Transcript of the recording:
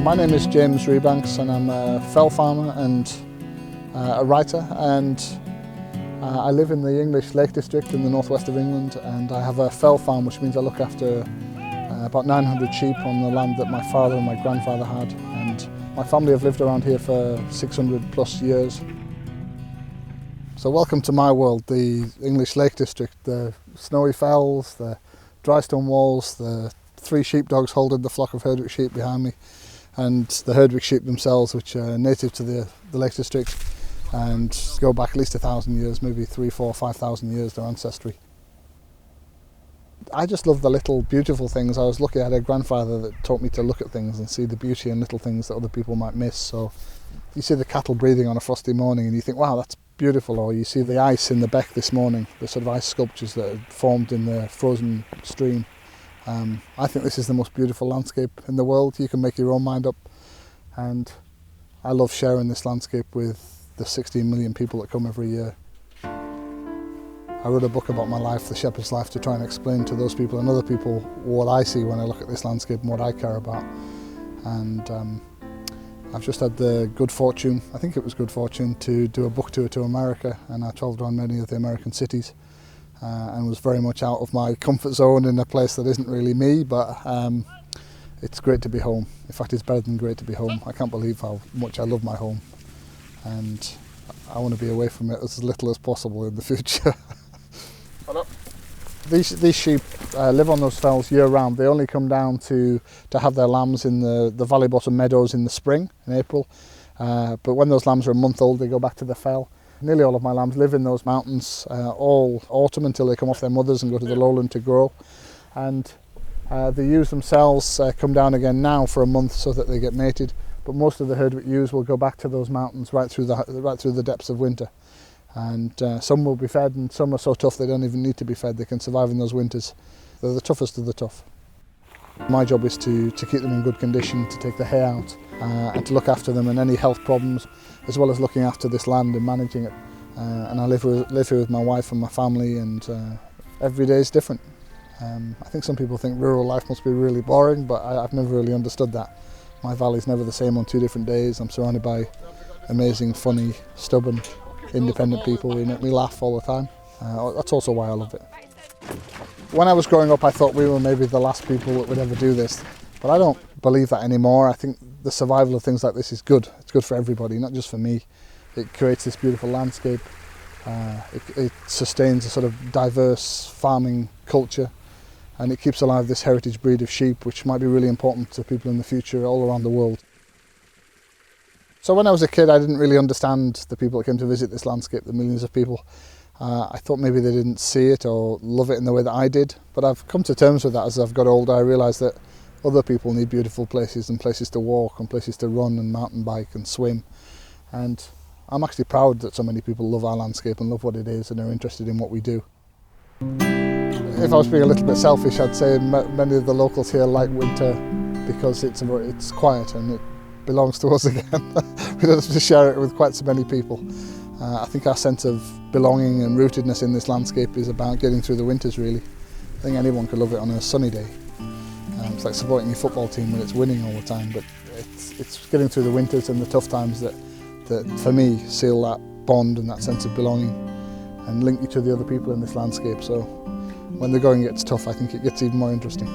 My name is James Rebanks and I'm a fell farmer and a writer, and I live in the English Lake District in the northwest of England, and I have a fell farm, which means I look after about 900 sheep on the land that my father and my grandfather had, and my family have lived around here for 600 plus years. So welcome to my world, the English Lake District, the snowy fells, the dry stone walls, the 3 sheepdogs holding the flock of Herdwick sheep behind me, and the Herdwick sheep themselves, which are native to the Lake District and go back at least 1,000 years, maybe 3, 4, 5,000 years, their ancestry. I just love the little beautiful things. I was lucky I had a grandfather that taught me to look at things and see the beauty in little things that other people might miss. So you see the cattle breathing on a frosty morning and you think, wow, that's beautiful. Or you see the ice in the beck this morning, the sort of ice sculptures that are formed in the frozen stream. I think this is the most beautiful landscape in the world. You can make your own mind up, and I love sharing this landscape with the 16 million people that come every year. I wrote a book about my life, The Shepherd's Life, to try and explain to those people and other people what I see when I look at this landscape and what I care about. And I've just had the good fortune, I think it was good fortune, to do a book tour to America, and I travelled around many of the American cities and was very much out of my comfort zone in a place that isn't really me, but it's great to be home. In fact, it's better than great to be home. I can't believe how much I love my home, and I want to be away from it as little as possible in the future. These sheep live on those fells year round. They only come down to have their lambs in the valley bottom meadows in the spring, in April. But when those lambs are a month old, they go back to the fell. Nearly all of my lambs live in those mountains all autumn until they come off their mothers and go to the lowland to grow. And the ewes themselves come down again now for a month so that they get mated. But most of the Herdwick ewes will go back to those mountains right through the depths of winter. And some will be fed, and some are so tough they don't even need to be fed. They can survive in those winters. They're the toughest of the tough. My job is to keep them in good condition, to take the hay out and to look after them and any health problems, as well as looking after this land and managing it. And I live here with my wife and my family, and every day is different. I think some people think rural life must be really boring, but I've never really understood that. My valley's never the same on 2 different days. I'm surrounded by amazing, funny, stubborn, independent people who make me laugh all the time. That's also why I love it. When I was growing up, I thought we were maybe the last people that would ever do this, but I don't believe that anymore. I think the survival of things like this is good. It's good for everybody, not just for me. It creates this beautiful landscape. It sustains a sort of diverse farming culture, and it keeps alive this heritage breed of sheep, which might be really important to people in the future all around the world. So when I was a kid, I didn't really understand the people that came to visit this landscape, the millions of people. I thought maybe they didn't see it or love it in the way that I did, but I've come to terms with that as I've got older. I realised that other people need beautiful places and places to walk and places to run and mountain bike and swim. And I'm actually proud that so many people love our landscape and love what it is and are interested in what we do. If I was being a little bit selfish, I'd say many of the locals here like winter because it's quiet and it belongs to us again. We don't have to share it with quite so many people. I think our sense of belonging and rootedness in this landscape is about getting through the winters, really. I think anyone could love it on a sunny day. It's like supporting your football team when it's winning all the time, but it's getting through the winters and the tough times that for me seal that bond and that sense of belonging and link you to the other people in this landscape. So when the going gets tough, I think it gets even more interesting.